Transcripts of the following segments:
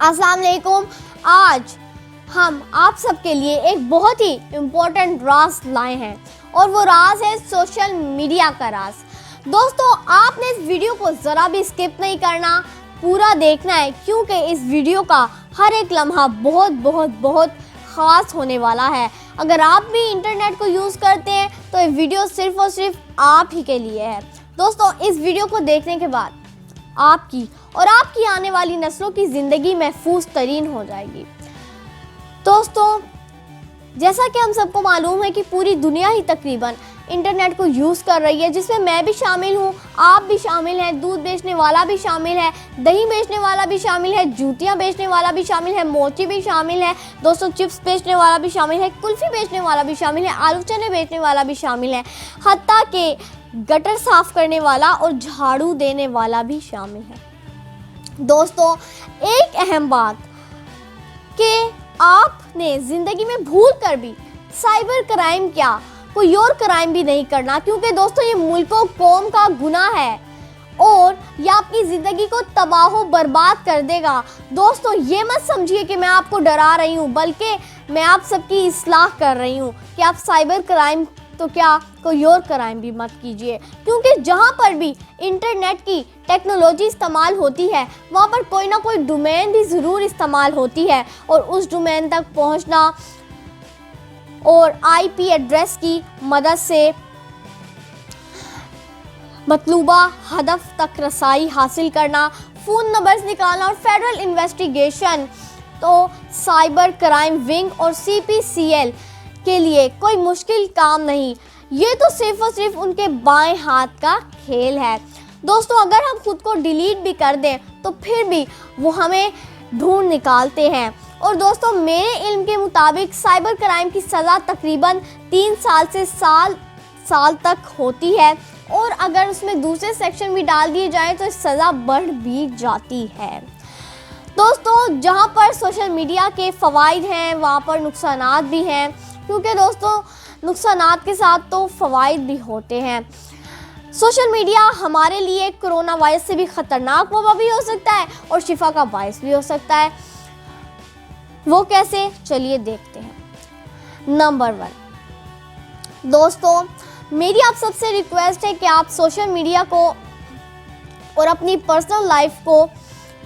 अस्सलाम वालेकुम। आज हम आप सबके लिए एक बहुत ही इम्पोर्टेंट राज लाए हैं और वो राज है सोशल मीडिया का राज। दोस्तों, आपने इस वीडियो को ज़रा भी स्किप नहीं करना, पूरा देखना है, क्योंकि इस वीडियो का हर एक लम्हा बहुत बहुत बहुत ख़ास होने वाला है। अगर आप भी इंटरनेट को यूज़ करते हैं तो ये वीडियो सिर्फ़ और सिर्फ आप ही के लिए है। दोस्तों, इस वीडियो को देखने के बाद आपकी और आपकी आने वाली नस्लों की ज़िंदगी महफूज तरीन हो जाएगी। दोस्तों, जैसा कि हम सबको मालूम है कि पूरी दुनिया ही तकरीबन इंटरनेट को यूज़ कर रही है, जिसमें मैं भी शामिल हूँ, आप भी शामिल हैं, दूध बेचने वाला भी शामिल है, दही बेचने वाला भी शामिल है, जूतियाँ बेचने वाला भी शामिल है, मोची भी शामिल है, दोस्तों चिप्स बेचने वाला भी शामिल है, कुल्फ़ी बेचने वाला भी शामिल है, आलू चने बेचने वाला भी शामिल है, हत्ता कि गटर साफ़ करने वाला और झाड़ू देने वाला भी शामिल है। दोस्तों, एक अहम बात कि आपने ज़िंदगी में भूल कर भी साइबर क्राइम क्या कोई और क्राइम भी नहीं करना, क्योंकि दोस्तों ये मुल्क और कौम का गुनाह है और ये आपकी ज़िंदगी को तबाह बर्बाद कर देगा। दोस्तों, ये मत समझिए कि मैं आपको डरा रही हूँ, बल्कि मैं आप सबकी इस्लाह कर रही हूँ कि आप साइबर क्राइम तो क्या कोई और क्राइम भी मत कीजिए, क्योंकि जहाँ पर भी इंटरनेट की टेक्नोलॉजी इस्तेमाल होती है वहाँ पर कोई ना कोई डोमेन भी ज़रूर इस्तेमाल होती है और उस डोमेन तक पहुँचना और आईपी एड्रेस की मदद से मतलूबा हदफ तक रसाई हासिल करना, फ़ोन नंबर्स निकालना और फेडरल इन्वेस्टिगेशन तो साइबर क्राइम विंग और सीपीसीएल के लिए कोई मुश्किल काम नहीं। ये तो सिर्फ और सिर्फ उनके बाएं हाथ का खेल है। दोस्तों, अगर हम खुद को डिलीट भी कर दें तो फिर भी वो हमें ढूंढ निकालते हैं। और दोस्तों, मेरे इल्म के मुताबिक साइबर क्राइम की सज़ा तकरीबन 3 साल से साल तक होती है और अगर उसमें दूसरे सेक्शन भी डाल दिए जाएं तो सज़ा बढ़ भी जाती है। दोस्तों, जहां पर सोशल मीडिया के फ़वाइद हैं वहां पर नुकसानात भी हैं, क्योंकि दोस्तों नुकसानात के साथ तो फ़वाइद भी होते हैं। सोशल मीडिया हमारे लिए कोरोना वायरस से भी ख़तरनाक वबा भी हो सकता है और शिफा का बायस भी हो सकता है। वो कैसे, चलिए देखते हैं। नंबर 1, दोस्तों मेरी आप सबसे रिक्वेस्ट है कि आप सोशल मीडिया को और अपनी पर्सनल लाइफ को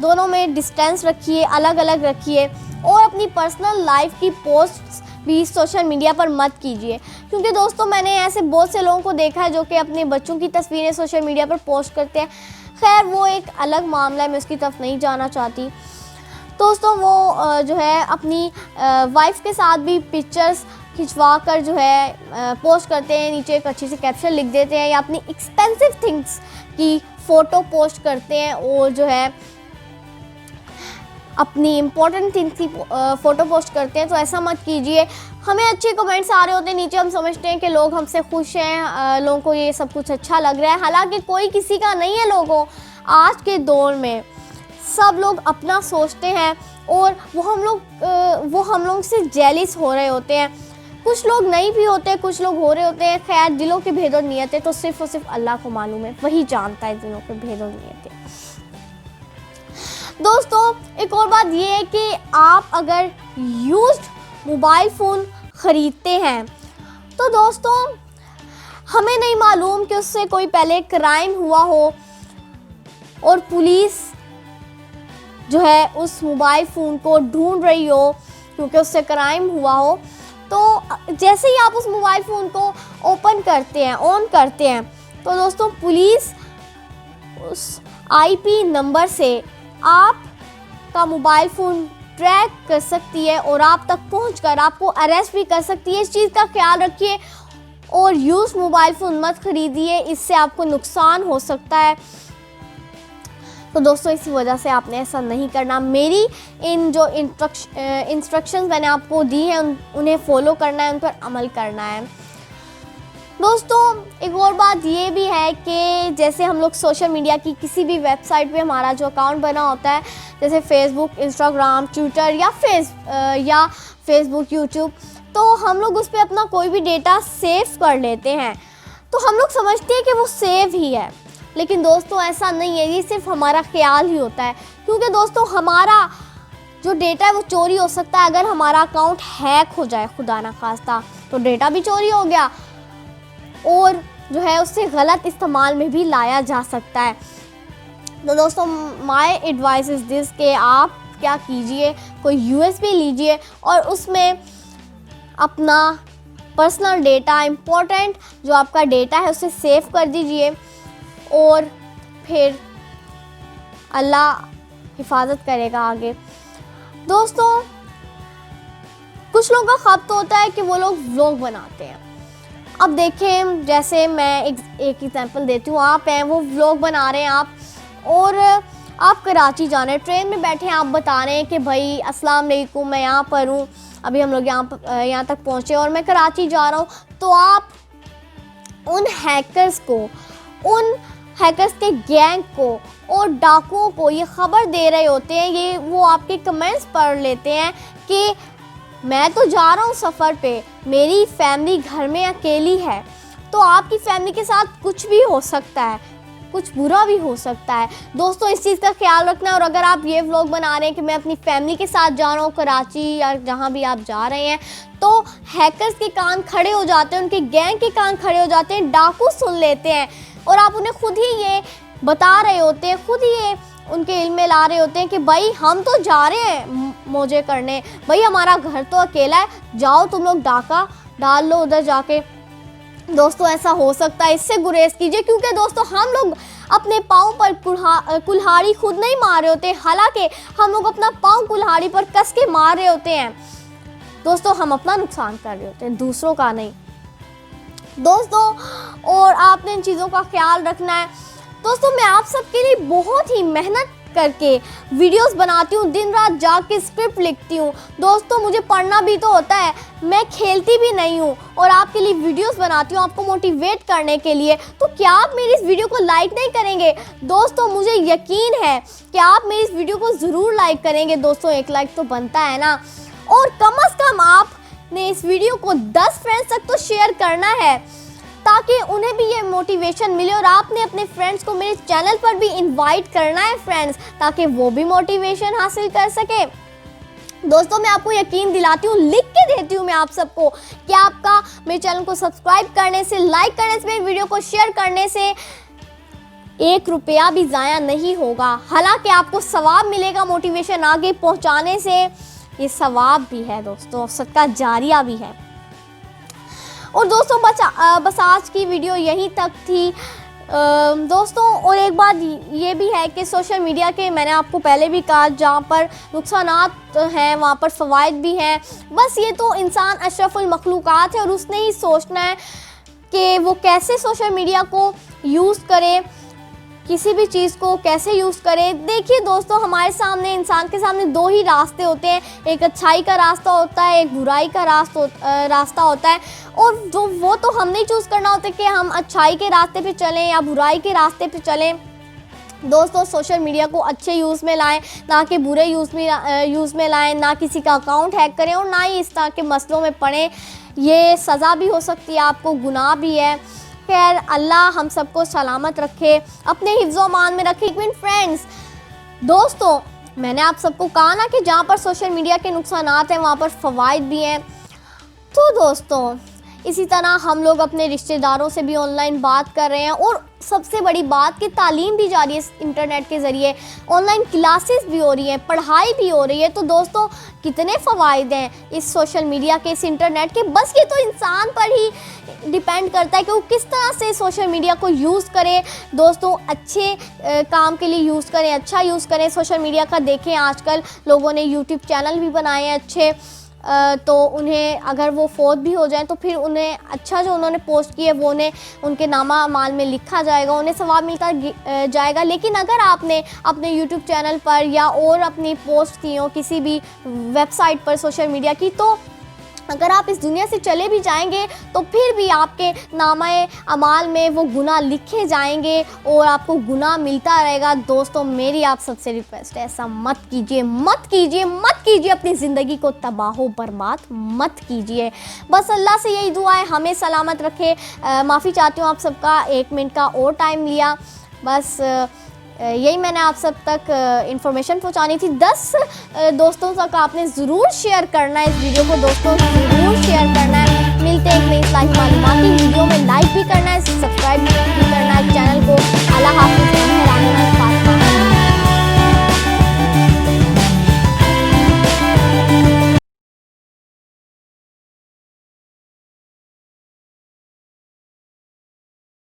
दोनों में डिस्टेंस रखिए, अलग अलग रखिए और अपनी पर्सनल लाइफ की पोस्ट भी सोशल मीडिया पर मत कीजिए, क्योंकि दोस्तों मैंने ऐसे बहुत से लोगों को देखा है जो कि अपने बच्चों की तस्वीरें सोशल मीडिया पर पोस्ट करते हैं। खैर, वो एक अलग मामला है, मैं उसकी तरफ नहीं जाना चाहती। दोस्तों, वो जो है अपनी वाइफ के साथ भी पिक्चर्स खिंचवा कर जो है पोस्ट करते हैं, नीचे एक अच्छी सी कैप्शन लिख देते हैं या अपनी एक्सपेंसिव थिंग्स की फ़ोटो पोस्ट करते हैं और जो है अपनी इम्पोर्टेंट थिंग्स की फ़ोटो पोस्ट करते हैं। तो ऐसा मत कीजिए। हमें अच्छे कमेंट्स आ रहे होते हैं नीचे, हम समझते हैं कि लोग हमसे खुश हैं, लोगों को ये सब कुछ अच्छा लग रहा है, हालांकि कोई किसी का नहीं है। लोगों, आज के दौर में सब लोग अपना सोचते हैं और वो हम लोग से जेलिस हो रहे होते हैं। कुछ लोग नहीं भी होते, कुछ लोग हो रहे होते हैं। खैर, दिलों के भेद और नियतें तो सिर्फ और सिर्फ अल्लाह को मालूम है, वही जानता है दिलों के भेद और नियतें। दोस्तों, एक और बात ये है कि आप अगर यूज्ड मोबाइल फ़ोन ख़रीदते हैं तो दोस्तों हमें नहीं मालूम कि उससे कोई पहले क्राइम हुआ हो और पुलिस जो है उस मोबाइल फ़ोन को ढूंढ रही हो क्योंकि उससे क्राइम हुआ हो। तो जैसे ही आप उस मोबाइल फ़ोन को ओपन करते हैं, ऑन करते हैं, तो दोस्तों पुलिस उस आईपी नंबर से आपका मोबाइल फ़ोन ट्रैक कर सकती है और आप तक पहुंचकर आपको अरेस्ट भी कर सकती है। इस चीज़ का ख्याल रखिए और यूज़ मोबाइल फ़ोन मत ख़रीदिए, इससे आपको नुकसान हो सकता है। तो दोस्तों, इसी वजह से आपने ऐसा नहीं करना। मेरी इन जो इंस्ट्रक्शंस मैंने आपको दी हैं उन्हें फॉलो करना है, उन पर अमल करना है। दोस्तों, एक और बात ये भी है कि जैसे हम लोग सोशल मीडिया की किसी भी वेबसाइट पे हमारा जो अकाउंट बना होता है, जैसे फेसबुक, इंस्टाग्राम, ट्विटर या फेसबुक, यूट्यूब, तो हम लोग उस पर अपना कोई भी डेटा सेव कर लेते हैं। तो हम लोग समझते हैं कि वो सेव ही है, लेकिन दोस्तों ऐसा नहीं है, ये सिर्फ हमारा ख्याल ही होता है, क्योंकि दोस्तों हमारा जो डेटा है वो चोरी हो सकता है। अगर हमारा अकाउंट हैक हो जाए खुदा ना खास्ता तो डेटा भी चोरी हो गया और जो है उससे गलत इस्तेमाल में भी लाया जा सकता है। तो दोस्तों माय एडवाइस इज़ दिस कि आप क्या कीजिए, कोई USB लीजिए और उसमें अपना पर्सनल डेटा, इम्पोर्टेंट जो आपका डेटा है उसे सेव कर दीजिए और फिर अल्लाह हिफाजत करेगा आगे। दोस्तों कुछ लोगों का ख्वाब तो होता है कि वो लोग व्लॉग बनाते हैं। अब देखें, जैसे मैं एक एग्जांपल देती हूँ, आप हैं वो व्लॉग बना रहे हैं आप, और आप कराची जा रहे हैं, ट्रेन में बैठे हैं, आप बता रहे हैं कि भाई अस्सलाम वालेकुम, मैं यहाँ पर हूँ, अभी हम लोग यहाँ तक पहुँचे और मैं कराची जा रहा हूँ। तो आप उन हैकर्स के गैंग को और डाकुओं को ये ख़बर दे रहे होते हैं, वो आपके कमेंट्स पढ़ लेते हैं कि मैं तो जा रहा हूँ सफ़र पे, मेरी फैमिली घर में अकेली है। तो आपकी फैमिली के साथ कुछ भी हो सकता है, कुछ बुरा भी हो सकता है। दोस्तों इस चीज़ का ख्याल रखना। और अगर आप ये व्लॉग बना रहे हैं कि मैं अपनी फैमिली के साथ जा रहा हूँ कराची या जहाँ भी आप जा रहे हैं, तो हैकर्स के कान खड़े हो जाते हैं, उनके गैंग के कान खड़े हो जाते हैं, डाकू सुन लेते हैं और आप उन्हें खुद ही ये बता रहे होते हैं, खुद ही ये उनके इल्म में ला रहे होते हैं कि भाई हम तो जा रहे हैं मौजे करने, भाई हमारा घर तो अकेला है, जाओ तुम लोग डाका डाल लो उधर जाके। दोस्तों ऐसा हो सकता है, इससे गुरेज कीजिए, क्योंकि दोस्तों हम लोग अपने पाँव पर कुल्हाड़ी खुद नहीं मार रहे होते, हालांकि हम लोग अपना पाँव कुल्हाड़ी पर कस के मार रहे होते हैं। दोस्तों हम अपना नुकसान कर रहे होते हैं, दूसरों का नहीं दोस्तों। और आपने इन चीज़ों का ख्याल रखना है। दोस्तों मैं आप सबके लिए बहुत ही मेहनत करके वीडियोस बनाती हूँ, दिन रात जाग के स्क्रिप्ट लिखती हूँ। दोस्तों मुझे पढ़ना भी तो होता है, मैं खेलती भी नहीं हूँ और आपके लिए वीडियोस बनाती हूँ आपको मोटिवेट करने के लिए। तो क्या आप मेरी इस वीडियो को लाइक नहीं करेंगे? दोस्तों मुझे यकीन है कि आप मेरी इस वीडियो को ज़रूर लाइक करेंगे। दोस्तों एक लाइक तो बनता है ना। और कम से कम आपने इस वीडियो को 10 फ्रेंड्स तक तो शेयर करना है ताकि उन्हें भी ये मोटिवेशन मिले। और आपने अपने फ्रेंड्स को मेरे चैनल पर भी इनवाइट करना है फ्रेंड्स, ताकि वो भी मोटिवेशन हासिल कर सके। दोस्तों मैं आपको यकीन दिलाती हूँ, लिख के देती हूँ मैं आप सबको कि आपका मेरे चैनल को सब्सक्राइब करने से, लाइक करने से, मेरे वीडियो को शेयर करने से 1 रुपया भी ज़ाया नहीं होगा। हालांकि आपको सवाब मिलेगा मोटिवेशन आगे पहुँचाने से, ये सवाब भी है दोस्तों, सदका जारिया भी है। और दोस्तों बस आज की वीडियो यहीं तक थी दोस्तों। और एक बात ये भी है कि सोशल मीडिया के, मैंने आपको पहले भी कहा, जहाँ पर नुकसानात हैं वहाँ पर फ़वाइद भी हैं। बस ये तो इंसान अशरफुल मखलूक़ात है और उसने ही सोचना है कि वो कैसे सोशल मीडिया को यूज़ करे, किसी भी चीज़ को कैसे यूज़ करें। देखिए दोस्तों हमारे सामने, इंसान के सामने 2 ही रास्ते होते हैं, एक अच्छाई का रास्ता होता है, एक बुराई का रास्ता होता है। और वो तो हमने चूज़ करना होता है कि हम अच्छाई के रास्ते पे चलें या बुराई के रास्ते पे चलें। दोस्तों सोशल मीडिया को अच्छे यूज़ में लाएं, ना कि बुरे यूज़ में लाएं, ना किसी का अकाउंट हैक करें और ना ही इस तरह के मसलों में पड़ें। ये सज़ा भी हो सकती है, आपको गुनाह भी है। खैर अल्लाह हम सबको सलामत रखे, अपने हिफ्ज़ अमान में रखे। फ्रेंड्स दोस्तों मैंने आप सबको कहा ना कि जहाँ पर सोशल मीडिया के नुकसानात हैं वहाँ पर फ़वाइद भी हैं। तो दोस्तों इसी तरह हम लोग अपने रिश्तेदारों से भी ऑनलाइन बात कर रहे हैं और सबसे बड़ी बात कि तालीम भी जारी है इंटरनेट के ज़रिए, ऑनलाइन क्लासेस भी हो रही हैं, पढ़ाई भी हो रही है। तो दोस्तों कितने फ़वाइद हैं इस सोशल मीडिया के, इस इंटरनेट के। बस ये तो इंसान पर ही डिपेंड करता है कि वो किस तरह से सोशल मीडिया को यूज़ करे। दोस्तों अच्छे काम के लिए यूज़ करें, अच्छा यूज़ करें सोशल मीडिया का। देखें आजकल लोगों ने यूट्यूब चैनल भी बनाए हैं अच्छे, तो उन्हें अगर वो फौत भी हो जाए तो फिर उन्हें अच्छा जो उन्होंने पोस्ट किया वो उन्हें उनके नामा अमाल में लिखा जाएगा, उन्हें सवाब मिलता जाएगा। लेकिन अगर आपने अपने यूट्यूब चैनल पर या और अपनी पोस्ट की हो किसी भी वेबसाइट पर सोशल मीडिया की, तो अगर आप इस दुनिया से चले भी जाएंगे तो फिर भी आपके नामाए अमाल में वो गुनाह लिखे जाएंगे और आपको गुनाह मिलता रहेगा। दोस्तों मेरी आप सबसे रिक्वेस्ट है, ऐसा मत कीजिए, मत कीजिए, मत कीजिए, अपनी ज़िंदगी को तबाह बर्बाद मत कीजिए। बस अल्लाह से यही दुआ है हमें सलामत रखे। माफ़ी चाहती हूँ आप सबका, 1 मिनट का और टाइम लिया। बस यही मैंने आप सब तक इन्फॉर्मेशन पहुंचानी थी। 10 दोस्तों तक आपने ज़रूर शेयर करना है, इस वीडियो को दोस्तों ज़रूर शेयर करना है। मिलते हैं एक नई इस्लाही मालूमाती वीडियो में, लाइक भी करना है, सब्सक्राइब